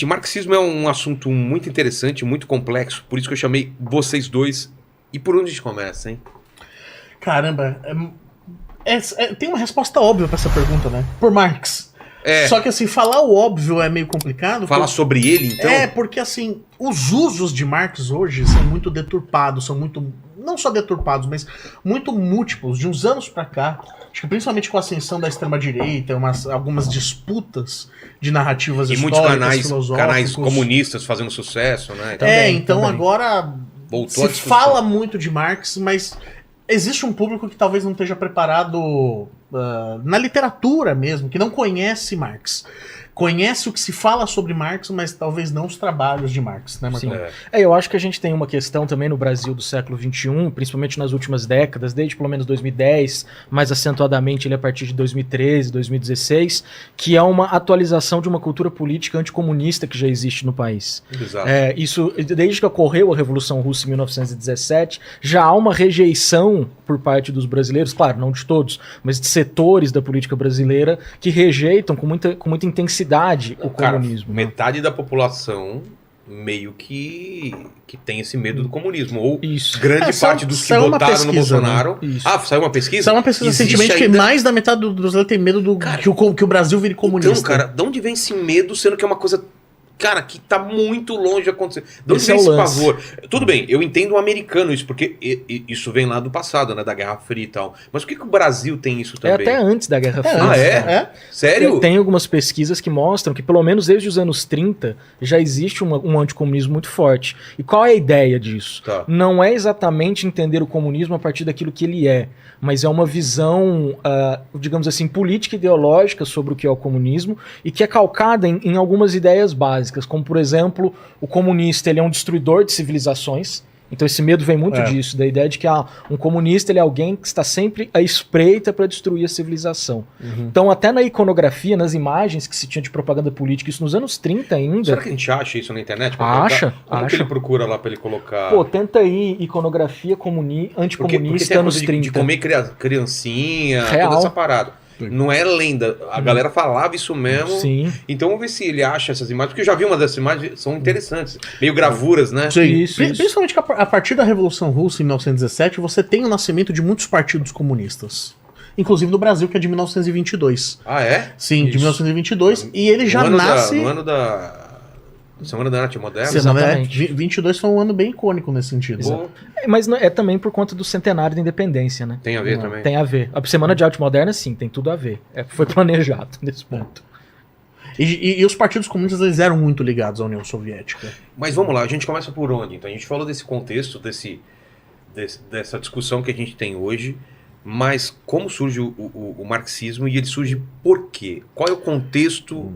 Marxismo é um assunto muito interessante, muito complexo, por isso que eu chamei vocês dois. E por onde a gente começa, hein? Caramba, tem uma resposta óbvia pra essa pergunta, né? Por Marx. Só que assim, falar o óbvio é meio complicado. Falar sobre ele, então? Porque assim, os usos de Marx hoje são muito deturpados, são muito, não só deturpados, mas muito múltiplos. De uns anos pra cá, acho que principalmente com a ascensão da extrema-direita, algumas disputas de narrativas e históricas, muitos filosóficas. canais comunistas fazendo sucesso, né? Então agora voltou se fala muito de Marx, mas existe um público que talvez não esteja preparado na literatura mesmo, que não conhece Marx. Conhece o que se fala sobre Marx, mas talvez não os trabalhos de Marx, né, Marcão? Eu acho que a gente tem uma questão também no Brasil do século XXI, principalmente nas últimas décadas, desde pelo menos 2010, mais acentuadamente ele a partir de 2013, 2016, que é uma atualização de uma cultura política anticomunista que já existe no país. Exato. Isso, desde que ocorreu a Revolução Russa em 1917, já há uma rejeição por parte dos brasileiros, claro, não de todos, mas de setores da política brasileira que rejeitam com muita intensidade o comunismo. Metade da população meio que tem esse medo do comunismo. Ou grande parte dos que votaram no Bolsonaro. Né? Saiu uma pesquisa? Saiu uma pesquisa recentemente que mais da metade do brasileiro tem medo que o Brasil vire comunista. Então, cara, de onde vem esse medo, sendo que é uma coisa... Cara, que tá muito longe de acontecer. De onde vem esse pavor? Tudo bem, eu entendo o americano isso, porque isso vem lá do passado, né? Da Guerra Fria e tal. Mas por que o Brasil tem isso também? Até antes da Guerra Fria. Sério? Tem algumas pesquisas que mostram que, pelo menos desde os anos 30, já existe um anticomunismo muito forte. E qual é a ideia disso? Não é exatamente entender o comunismo a partir daquilo que ele é, mas é uma visão, digamos assim, política e ideológica sobre o que é o comunismo e que é calcada em algumas ideias básicas, como, por exemplo, o comunista ele é um destruidor de civilizações. Então esse medo vem muito disso, da ideia de que um comunista ele é alguém que está sempre à espreita para destruir a civilização. Então até na iconografia, nas imagens que se tinha de propaganda política, isso nos anos 30 ainda... Será que a gente acha isso na internet? Acha. Como que ele procura lá para ele colocar... Pô, tenta aí iconografia anticomunista anos 30. De comer criancinha, Real. toda essa parada. Não é lenda. A galera falava isso mesmo. Sim. Então vamos ver se ele acha essas imagens. Porque eu já vi uma dessas imagens, são interessantes. Meio gravuras, né? Sim. Isso. Principalmente que a partir da Revolução Russa, em 1917, você tem o nascimento de muitos partidos comunistas. Inclusive no Brasil, que é de 1922. Ah, é? Sim, de 1922. E ele já nasce... No ano da... Semana da Arte Moderna? Exatamente. 22 foi um ano bem icônico nesse sentido. Mas é também por conta do centenário da independência, né? Tem a ver também? Tem a ver. A Semana de Arte Moderna, sim, tem tudo a ver. Foi planejado nesse ponto. E os partidos comunistas eles eram muito ligados à União Soviética. Mas vamos lá, a gente começa por onde? Então a gente falou desse contexto, dessa discussão que a gente tem hoje, mas como surge o marxismo e ele surge por quê? Qual é o contexto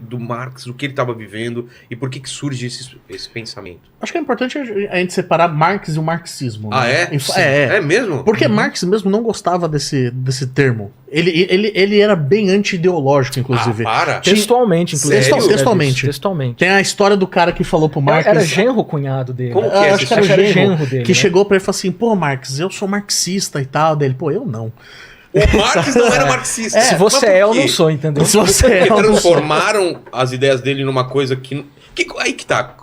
do Marx, do que ele estava vivendo e por que surge esse pensamento? Acho que é importante a gente separar Marx e o marxismo. Ah, né? É mesmo? Porque Marx mesmo não gostava desse termo. Ele era bem anti-ideológico, inclusive. Para! Textualmente, inclusive. Textualmente. Tem a história do cara que falou pro Marx... Era genro cunhado dele. Como que é? Acho que era genro dele. Que chegou pra ele e falou assim, pô, Marx, eu sou marxista e tal. Daí ele, pô, eu não. O Marx não era marxista. Se você eu não sou, entendeu? Se você Porque transformaram as ideias dele numa coisa que aí que tá.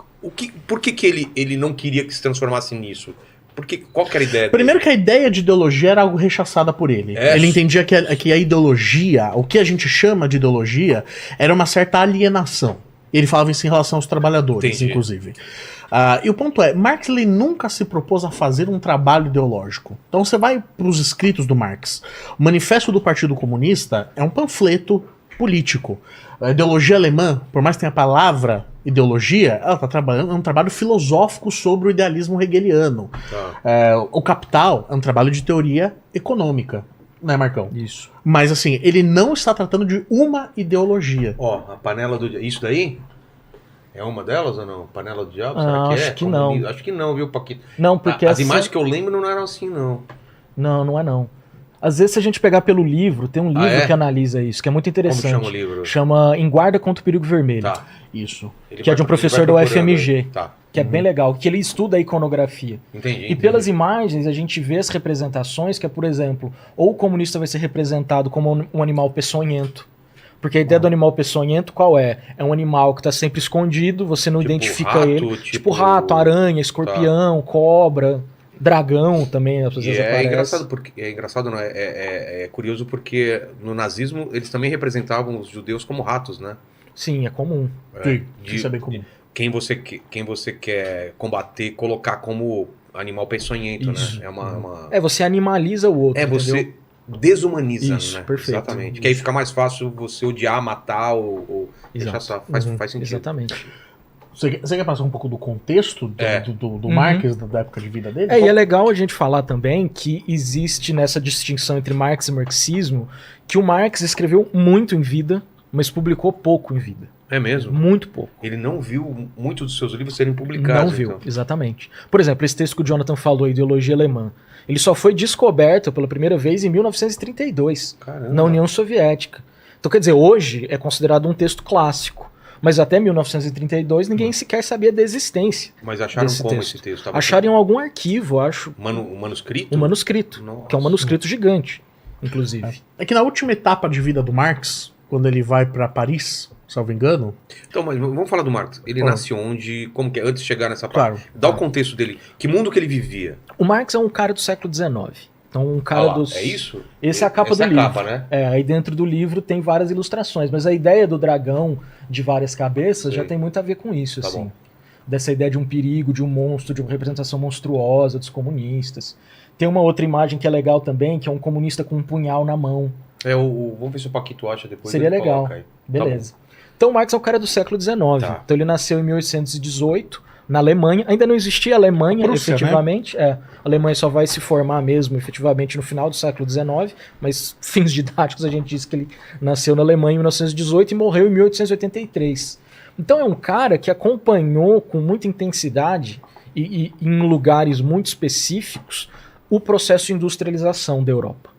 Por que ele não queria que se transformasse nisso? Qual que era a ideia dele? Primeiro que a ideia de ideologia era algo rechaçada por ele. Ele entendia que a ideologia, o que a gente chama de ideologia, era uma certa alienação. Ele falava isso em relação aos trabalhadores, inclusive. E o ponto é, Marx ele nunca se propôs a fazer um trabalho ideológico. Então você vai para os escritos do Marx. O Manifesto do Partido Comunista é um panfleto político. A ideologia alemã, por mais que tenha a palavra ideologia, ela está trabalhando, é um trabalho filosófico sobre o idealismo hegeliano. O Capital é um trabalho de teoria econômica. Né, Marcão? Isso. Mas assim, ele não está tratando de uma ideologia. A panela do... Isso daí? É uma delas ou não? Panela do Diabo? Será que acho que não. Acho que não, viu, Paquito? Não, porque as imagens que eu lembro não eram assim, não. Não é não. Às vezes, se a gente pegar pelo livro, tem um livro que analisa isso, que é muito interessante. Como chama o livro? Chama Em Guarda contra o Perigo Vermelho. Tá. Isso. Que é de um professor da UFMG. Tá. Que é bem legal, que ele estuda a iconografia. Entendi. E pelas imagens a gente vê as representações que é, por exemplo, ou o comunista vai ser representado como um animal peçonhento, Porque a ideia do animal peçonhento qual é? É um animal que está sempre escondido, você não identifica rato, ele. Tipo rato, aranha, escorpião, cobra, dragão também. Às vezes é engraçado, porque não, é curioso porque no nazismo eles também representavam os judeus como ratos, né? Sim, é comum. Isso é bem comum. Quem você quer combater, colocar como animal peçonhento, né? Você animaliza o outro, você desumaniza, isso, né? Perfeito. Exatamente. Que aí fica mais fácil você odiar, matar ou deixar só. Faz sentido. Exatamente. Você quer passar um pouco do contexto do Marx, da época de vida dele? E é legal a gente falar também que existe nessa distinção entre Marx e marxismo, que o Marx escreveu muito em vida, mas publicou pouco em vida. É mesmo? Muito pouco. Ele não viu muitos dos seus livros serem publicados. Não viu, exatamente. Por exemplo, esse texto que o Jonathan falou, Ideologia Alemã, ele só foi descoberto pela primeira vez em 1932, na União Soviética. Então, quer dizer, hoje é considerado um texto clássico. Mas até 1932 ninguém sequer sabia da existência. Mas acharam como texto. esse texto? Acharam em algum arquivo, acho. Um manuscrito? Um manuscrito, Nossa. que é um manuscrito gigante, inclusive. É que na última etapa de vida do Marx, quando ele vai para Paris, salvo engano... Então, mas vamos falar do Marx. Ele nasceu onde? Como que é? Antes de chegar nessa parte. Claro. Dá o contexto dele. Que mundo que ele vivia? O Marx é um cara do século XIX. Então, um cara dos... É isso? Essa é a capa do livro. Capa, né? Aí dentro do livro tem várias ilustrações, mas a ideia do dragão de várias cabeças já tem muito a ver com isso, assim. Bom. Dessa ideia de um perigo, de um monstro, de uma representação monstruosa dos comunistas. Tem uma outra imagem que é legal também, que é um comunista com um punhal na mão. Vamos ver se o Paquito acha depois. Seria legal. Beleza. Então o Marx é um cara do século XIX. Tá. Então ele nasceu em 1818, na Alemanha. Ainda não existia Alemanha, Prússia, efetivamente. Né? A Alemanha só vai se formar mesmo, efetivamente, no final do século XIX. Mas, fins didáticos, a gente diz que ele nasceu na Alemanha em 1918 e morreu em 1883. Então é um cara que acompanhou com muita intensidade e em lugares muito específicos o processo de industrialização da Europa.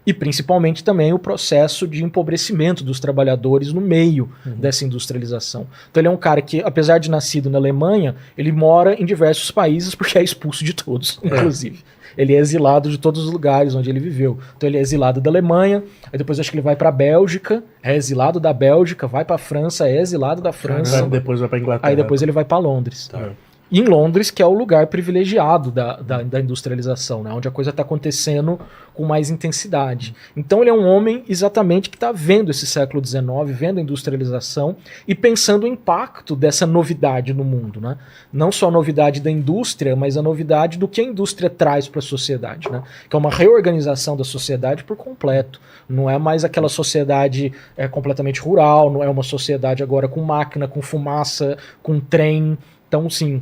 E principalmente também o processo de empobrecimento dos trabalhadores no meio dessa industrialização. Então ele é um cara que, apesar de nascido na Alemanha, ele mora em diversos países porque é expulso de todos, inclusive. Ele é exilado de todos os lugares onde ele viveu. Então ele é exilado da Alemanha, aí depois acho que ele vai para a Bélgica, é exilado da Bélgica, vai para a França, é exilado da França. Depois vai para Inglaterra. Aí depois ele vai para Londres. Tá. Em Londres, que é o lugar privilegiado da industrialização, né? Onde a coisa está acontecendo com mais intensidade. Então ele é um homem exatamente que está vendo esse século XIX, vendo a industrialização e pensando o impacto dessa novidade no mundo. Né? Não só a novidade da indústria, mas a novidade do que a indústria traz para a sociedade. Né? Que é uma reorganização da sociedade por completo. Não é mais aquela sociedade completamente rural, não é uma sociedade agora com máquina, com fumaça, com trem. Então, sim...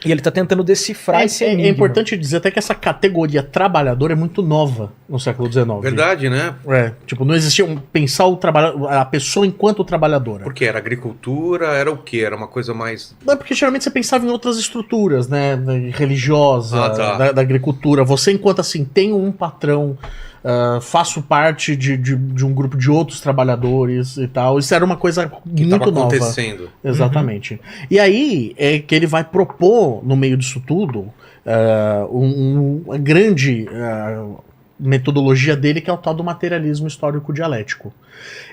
E ele está tentando decifrar esse enigma. É importante dizer até que essa categoria trabalhador é muito nova no século XIX. Verdade, né? Não existia pensar a pessoa enquanto trabalhadora. Porque era agricultura, era o quê? Era uma coisa mais... Não, porque geralmente você pensava em outras estruturas, né? Religiosa, da agricultura. Você, enquanto assim, tem um patrão... faço parte de um grupo de outros trabalhadores e tal. Isso era uma coisa que muito nova. Acontecendo. Exatamente. E aí é que ele vai propor, no meio disso tudo, uma grande metodologia dele, que é o tal do materialismo histórico dialético.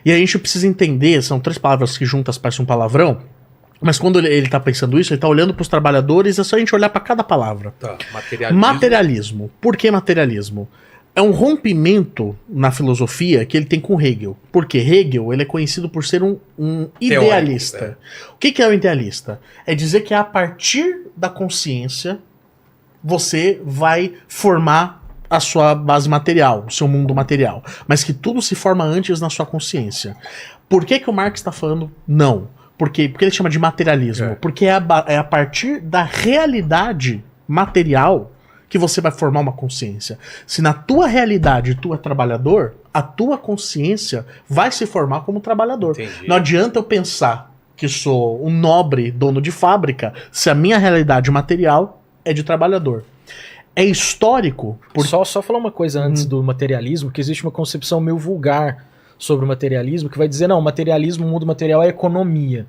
E a gente precisa entender, são 3 palavras que juntas parecem um palavrão, mas quando ele está pensando isso, ele está olhando para os trabalhadores, é só a gente olhar para cada palavra. Tá. Materialismo. Por que materialismo? É um rompimento na filosofia que ele tem com Hegel. Porque Hegel ele é conhecido por ser um idealista. O que é o idealista? É dizer que a partir da consciência você vai formar a sua base material, o seu mundo material. Mas que tudo se forma antes na sua consciência. Por que o Marx está falando não? Porque ele chama de materialismo. Porque é a partir da realidade material que você vai formar uma consciência. Se na tua realidade tu é trabalhador, a tua consciência vai se formar como trabalhador. Entendi. Não adianta eu pensar que sou um nobre dono de fábrica se a minha realidade material é de trabalhador. É histórico... Só falar uma coisa antes do materialismo, que existe uma concepção meio vulgar sobre o materialismo, que vai dizer, não, o materialismo, o mundo material é economia.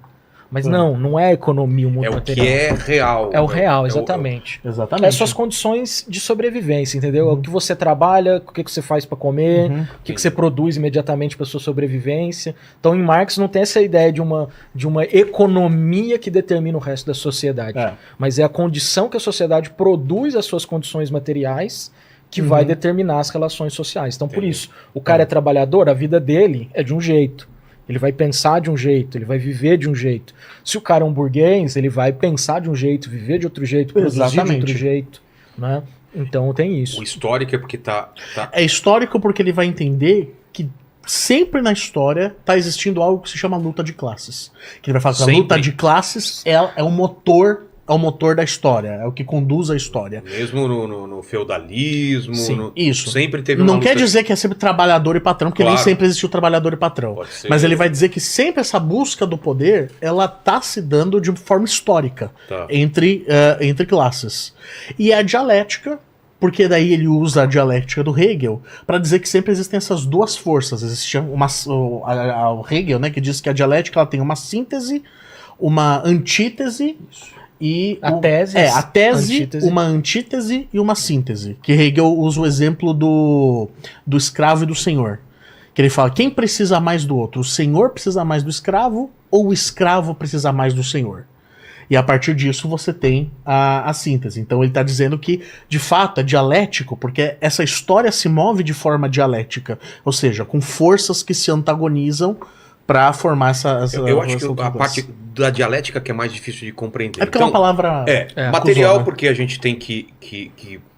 Mas não é a economia, o mundo material. É o que é real. É o real, exatamente. Exatamente. É suas condições de sobrevivência, entendeu? É o que você trabalha, o que você faz para comer, o que você produz imediatamente para sua sobrevivência. Então, em Marx não tem essa ideia de uma economia que determina o resto da sociedade. Mas é a condição que a sociedade produz as suas condições materiais que vai determinar as relações sociais. Então, por isso, o cara é trabalhador, a vida dele é de um jeito. Ele vai pensar de um jeito, ele vai viver de um jeito. Se o cara é um burguês, ele vai pensar de um jeito, viver de outro jeito, produzir de outro jeito, né? Então tem isso. O histórico é porque tá... É histórico porque ele vai entender que sempre na história tá existindo algo que se chama luta de classes. Que ele vai falar que a luta de classes é o motor... É o motor da história, é o que conduz a história. Mesmo no feudalismo, isso. Sempre teve uma Não luta... quer dizer que é sempre trabalhador e patrão, porque nem sempre existiu trabalhador e patrão. Mas ele vai dizer que sempre essa busca do poder, ela tá se dando de forma histórica entre classes. E a dialética, porque daí ele usa a dialética do Hegel para dizer que sempre existem essas duas forças. Existe o Hegel, né, que diz que a dialética ela tem uma síntese, uma antítese... E a tese, uma antítese e uma síntese. Que Hegel usa o exemplo do escravo e do senhor. Que ele fala, quem precisa mais do outro? O senhor precisa mais do escravo ou o escravo precisa mais do senhor? E a partir disso você tem a síntese. Então ele está dizendo que, de fato, é dialético, porque essa história se move de forma dialética. Ou seja, com forças que se antagonizam para formar essa eu acho que a parte da dialética que é mais difícil de compreender. É porque é uma palavra... material, acusou, porque a gente tem que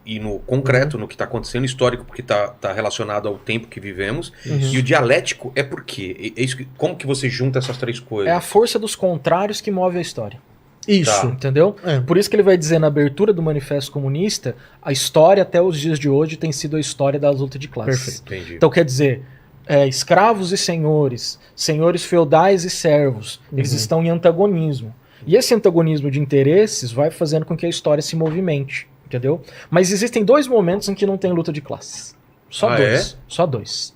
ir no concreto, no que está acontecendo, histórico, porque está relacionado ao tempo que vivemos. E o dialético é por quê? Como que você junta essas três coisas? É a força dos contrários que move a história. Isso. Entendeu? Por isso que ele vai dizer na abertura do Manifesto Comunista, a história até os dias de hoje tem sido a história da luta de classes. Perfeito. Entendi. Então quer dizer... escravos e senhores, senhores feudais e servos, eles estão em antagonismo. E esse antagonismo de interesses vai fazendo com que a história se movimente, entendeu? Mas existem dois momentos em que não tem luta de classes. Só dois. Só dois.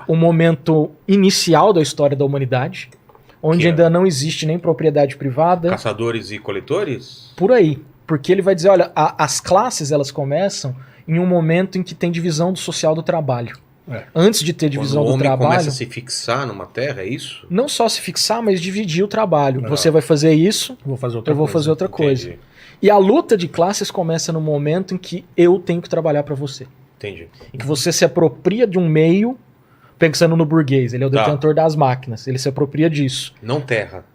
O momento inicial da história da humanidade, onde ainda não existe nem propriedade privada. Caçadores e coletores? Por aí. Porque ele vai dizer, olha, as classes elas começam em um momento em que tem divisão do social do trabalho. Antes de ter divisão do trabalho... Quando o homem começa a se fixar numa terra, é isso? Não só se fixar, mas dividir o trabalho. Você vai fazer isso, eu vou fazer outra coisa. Entendi. E a luta de classes começa no momento em que eu tenho que trabalhar para você. Entendi. Em que você se apropria de um meio, pensando no burguês, ele é o detentor das máquinas, ele se apropria disso. Não terra.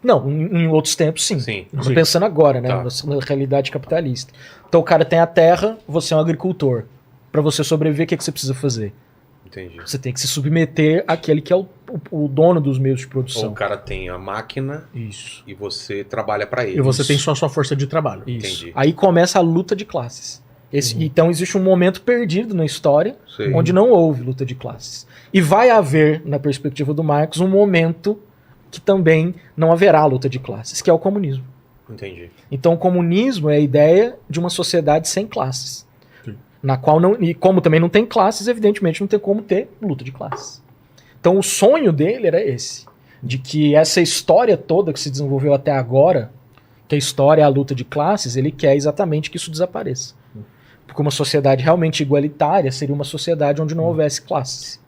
Não, em outros tempos sim. Estou pensando agora, né, na realidade capitalista. Então o cara tem a terra, você é um agricultor. Para você sobreviver, o que você precisa fazer? Entendi. Você tem que se submeter àquele que é o dono dos meios de produção. Ou o cara tem a máquina e você trabalha para ele. E você tem só a sua força de trabalho. Isso. Entendi. Aí começa a luta de classes. Então existe um momento perdido na história onde não houve luta de classes. E vai haver, na perspectiva do Marx, um momento que também não haverá luta de classes, que é o comunismo. Entendi. Então o comunismo é a ideia de uma sociedade sem classes. Na qual não, e como também não tem classes, evidentemente não tem como ter luta de classes. Então o sonho dele era esse, de que essa história toda que se desenvolveu até agora, que a história é a luta de classes, ele quer exatamente que isso desapareça. Porque uma sociedade realmente igualitária seria uma sociedade onde não houvesse classes.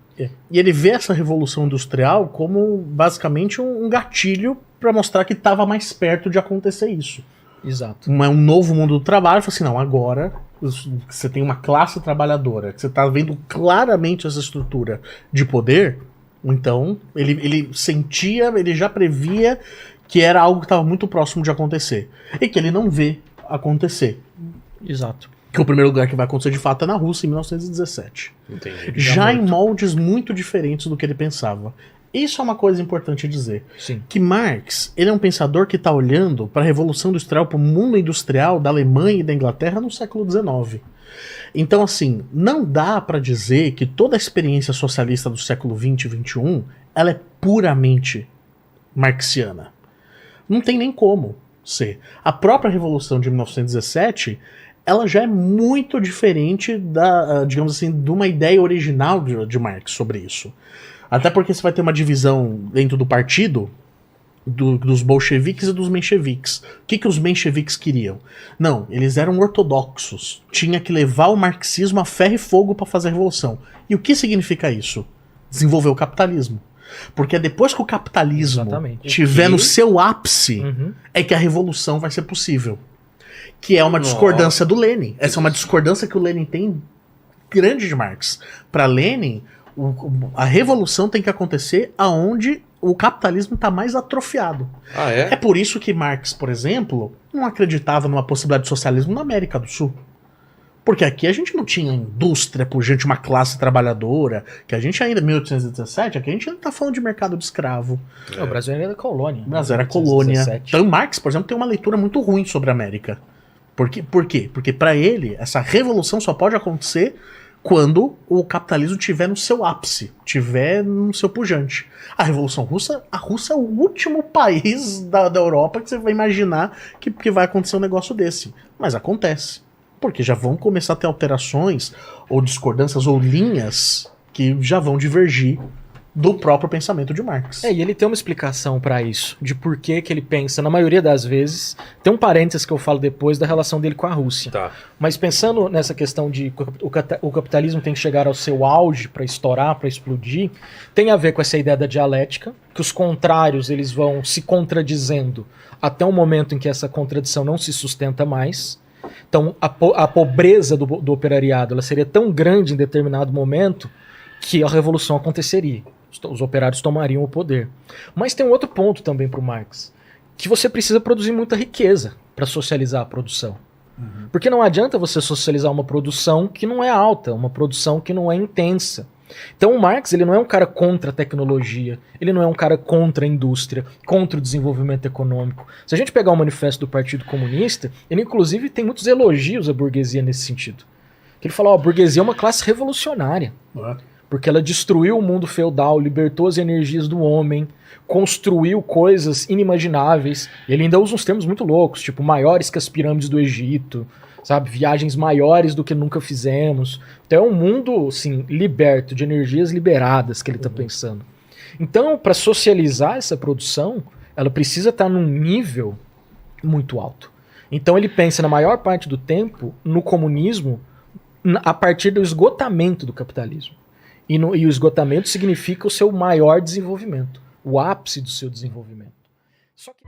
E ele vê essa revolução industrial como basicamente um gatilho para mostrar que estava mais perto de acontecer isso. Exato. Um novo mundo do trabalho, fala assim, não, agora você tem uma classe trabalhadora, que você está vendo claramente essa estrutura de poder, então ele sentia, ele já previa que era algo que estava muito próximo de acontecer. E que ele não vê acontecer. Exato. Que o primeiro lugar que vai acontecer de fato é na Rússia, em 1917. Entendi. Já em moldes muito diferentes do que ele pensava. Isso é uma coisa importante dizer. Sim. Que Marx, ele é um pensador que está olhando para a Revolução Industrial, para o mundo industrial da Alemanha e da Inglaterra no século XIX. Então, assim, não dá para dizer que toda a experiência socialista do século XX e XXI, ela é puramente marxiana. Não tem nem como ser. A própria Revolução de 1917, ela já é muito diferente da, digamos assim, de uma ideia original de Marx sobre isso. Até porque você vai ter uma divisão dentro do partido dos bolcheviques e dos mencheviques. O que os mencheviques queriam? Não, eles eram ortodoxos. Tinha que levar o marxismo a ferro e fogo para fazer a revolução. E o que significa isso? Desenvolver o capitalismo. Porque depois que o capitalismo estiver no seu ápice, é que a revolução vai ser possível. Que é uma discordância do Lenin. Essa é uma discordância que o Lenin tem grande de Marx. Para Lenin, a revolução tem que acontecer aonde o capitalismo está mais atrofiado. É por isso que Marx, por exemplo, não acreditava numa possibilidade de socialismo na América do Sul. Porque aqui a gente não tinha indústria por gente, uma classe trabalhadora, que a gente ainda, em 1817, aqui a gente ainda tá falando de mercado de escravo. O Brasil ainda era colônia. O Brasil era colônia. Então Marx, por exemplo, tem uma leitura muito ruim sobre a América. Por quê? Porque para ele, essa revolução só pode acontecer quando o capitalismo estiver no seu ápice, estiver no seu pujante. A Revolução Russa, a Rússia é o último país da Europa que você vai imaginar que vai acontecer um negócio desse. Mas acontece. Porque já vão começar a ter alterações, ou discordâncias, ou linhas que já vão divergir do próprio pensamento de Marx. E ele tem uma explicação para isso, de por que ele pensa, na maioria das vezes, tem um parênteses que eu falo depois da relação dele com a Rússia. Mas pensando nessa questão de o capitalismo tem que chegar ao seu auge para estourar, para explodir, tem a ver com essa ideia da dialética, que os contrários eles vão se contradizendo até um momento em que essa contradição não se sustenta mais. Então a pobreza do operariado ela seria tão grande em determinado momento que a revolução aconteceria. Os operários tomariam o poder. Mas tem um outro ponto também para o Marx, que você precisa produzir muita riqueza para socializar a produção. Porque não adianta você socializar uma produção que não é alta, uma produção que não é intensa. Então o Marx ele não é um cara contra a tecnologia, ele não é um cara contra a indústria, contra o desenvolvimento econômico. Se a gente pegar o manifesto do Partido Comunista, ele inclusive tem muitos elogios à burguesia nesse sentido. Que ele fala, a burguesia é uma classe revolucionária. Porque ela destruiu o mundo feudal, libertou as energias do homem, construiu coisas inimagináveis. Ele ainda usa uns termos muito loucos, tipo maiores que as pirâmides do Egito, sabe? Viagens maiores do que nunca fizemos. Então é um mundo, assim, liberto, de energias liberadas que ele está pensando. Então, para socializar essa produção, ela precisa estar num nível muito alto. Então ele pensa, na maior parte do tempo, no comunismo a partir do esgotamento do capitalismo. E o esgotamento significa o seu maior desenvolvimento, o ápice do seu desenvolvimento. Só que